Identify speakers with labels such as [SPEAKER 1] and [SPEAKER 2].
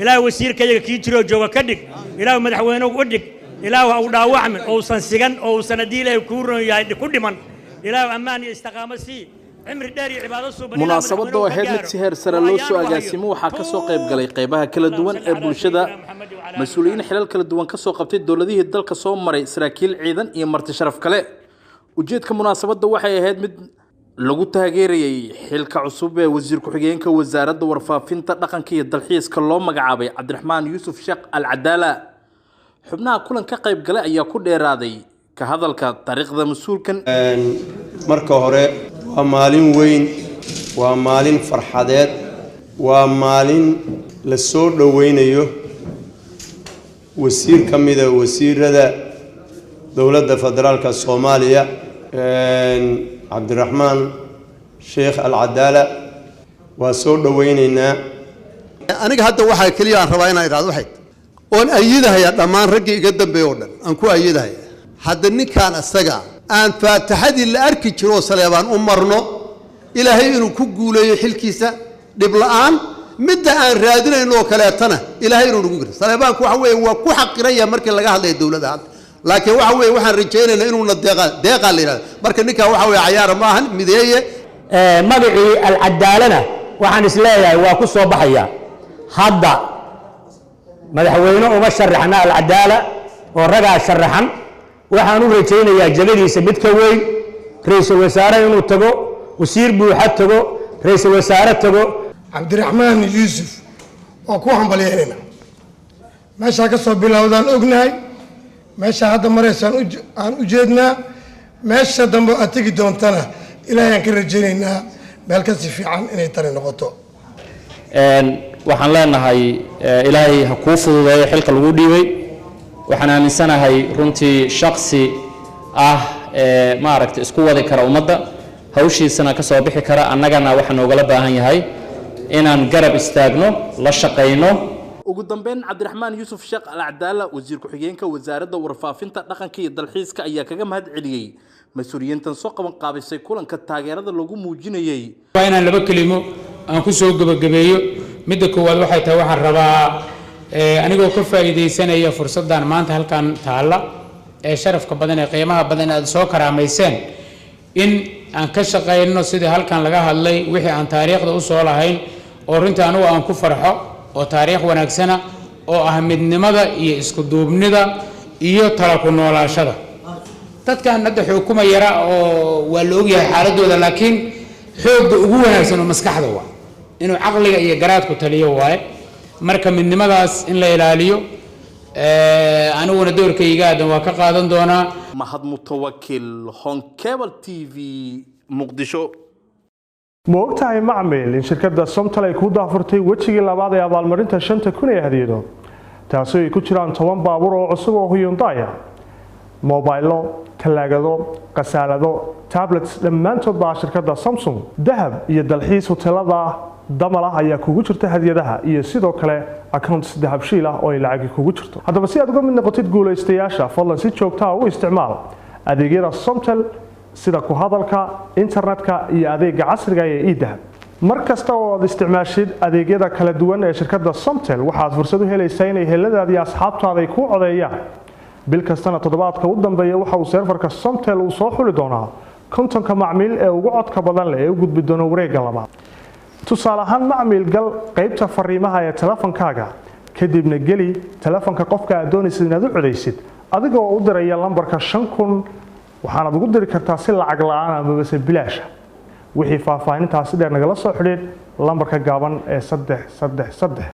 [SPEAKER 1] إلى وزير كذا كيجرو جوا كدك إلى مدحوينه ودك إلى أو داوعمن أو سنسجن أو سنديله يكون يعني كل من إلى أمان استقامة سي
[SPEAKER 2] munaasabada oo ahayd mid si heer sare loo soo agaasimo waxaa ka soo qayb galay qaybaha kala duwan ee bulshada mas'uuliyiin xilal kala duwan ka soo qabtay dawladihii dalka soo maray saraakiil ciidan iyo marti sharaf kale ujeedka munaasabada waxay ahayd mid lagu taageerayay xilka cusub ee wasiir ku-xigeenka wasaaradda warfaafinta dhaqanka iyo dalxiiska loo magacaabay Cabdiraxmaan Yuusuf Sheekh Al-Cadaala xubnaha kulan ka qayb galay ayaa ku dheeraaday ka hadalka taariikhda mas'uulkan
[SPEAKER 3] marka hore waa maalin weyn waa maalin farxadeed waa maalin la soo dhaweynayo wasiir kamida wasiirada dawladda federaalka Soomaaliya Cabdiraxmaan Sheekh Al-Cadaala waa soo dhaweynaynaa
[SPEAKER 4] aniga hadda waxa kaliya aan rabaa inaan iraado waxay oon ayidahaya dhamaan ragii iga dambeeyay oo dhan aan ku ayidahaya hadda ninkan asaga aan faataxadii la arki jiro Saleebaan u marno ilaahay inuu ku guuleeyo xilkiisa dib la'aan midda aan raadinayno kaleetana ilaahay inuu nagu giro Saleebaan waxa weeye waa ku xaqiraya markii laga hadlayo dawladda laakiin waxa weeye waxaan rajaynaynaa inuu na deeqa leeyahay marka ninka waxa weeye ciyaar ma ahan mideeye
[SPEAKER 5] magacii Al-Cadaalana waxaan isleeyahay waa ku soo baxaya hadda madaxweyne uma sharaxna Al-Cadaala oo ragaa sharaxan waxaan u rajaynayaa jagadiisa mid ka weyn ra'iisul wasaare inuu tago wasiir buuxa tago ra'iisul wasaare tago
[SPEAKER 6] Cabdiraxmaan Yuusuf oo ku hambalyeeyna meesha ka soo bilowdaan ognahay meesha hadda mareysaan aan u jeednaa meesha dambe aad tagi doontana ilaahay aan ka rajaynaynaa meel ka si fiican inay tani noqoto
[SPEAKER 7] waxaan leenahay ilaahay ha kuu fududeeyo xilka lagu dhiibay waxaan aaminsanahay runtii shakhsi ma aragtay isku wadi kara ummadda hawshiisana ka soo bixi kara annagana waxaan ogala baahan yahay inaan garab istaagno la shaqeyno
[SPEAKER 2] ugu dambeyn Cabdiraxmaan Yuusuf Sheekh Al-Cadaala wasiir ku-xigeenka wasaaradda warfaafinta dhaqanka iyo dalxiiska ayaa kaga mahad celiyay mas'uuliyiintan soo qaban qaabisay kulanka taageerada lagu muujinayay
[SPEAKER 8] inaan laba kelimo aan ku soo gabagabeeyo midda koowaad waxay tahay waxaan rabaa anigoo ka faa'iideysanaya fursadan maanta halkan taala ee sharafka badan ee qiimaha badan aad soo karaameyseen in aan ka shaqeyno sidii halkan laga hadlay wixii aan taariikhda u soo lahayn oo runtii anigu aan ku farxo oo taariikh wanaagsana oo ah midnimada iyo isku duubnida iyo tala ku noolaashada dadkan hadda xukuma yara oo waa la ogyahay xaaladooda laakiin xoogga ugu wanaagsan oo maskaxda waa inuu caqliga iyo garaadku taliyo waaye marka midnimadaas in la ilaaliyo aniguna doorkayga aadan waa ka qaadan doonaa
[SPEAKER 2] mahad mutawakkil Honkebel TV Muqdisho
[SPEAKER 9] ma ogtahay macmiil in shirkadda Somtal ay ku daafurtay wajigii labaad ee abaalmarinta 5,000 ee hadiyado taasoo ay ku jiraan 10 baabuur oo cusub oo Hyundai موبايلو تلاجدو قسالدو تابلتس dhammaantood baa shirkadda Samsung dahab iyo dalxiis hotelada damalaha ayaa kugu jirta hadiyadaha iyo sidoo kale accounts dahab shiil ah oo ay lacag kugu jirto haddaba si aad uga mid noqotid guuleystayaasha fadlan si joogto ah u isticmaal adeegyada Somtel sida ku hadalka internetka iyo adeega casriga ah ee e-dahab markasta oo aad isticmaashid adeegyada kala duwan ee shirkadda Somtel waxaad fursad u helaysaa inay heladaada iyo asxaabtaada ay ku codeeyaan bil kastana toddobaadka u dambeeya waxa uu serverka Somtel uu soo xuli doonaa kontonka macmiil ee ugu codka badan leh ee u gudbi doona wareegga labaad tusaale ahaan macmiil gal qaybta fariimaha ee telefonkaaga kadibna geli telefonka qofka aad doonaysid inaad u codeysid adigoo u diraya lambarka 5000 waxaad ugu diri kartaa si lacag la'aan ama bas bilaash wixii faahfaahintaasi dheer nagala soo xidhiid lambarka gaaban ee 333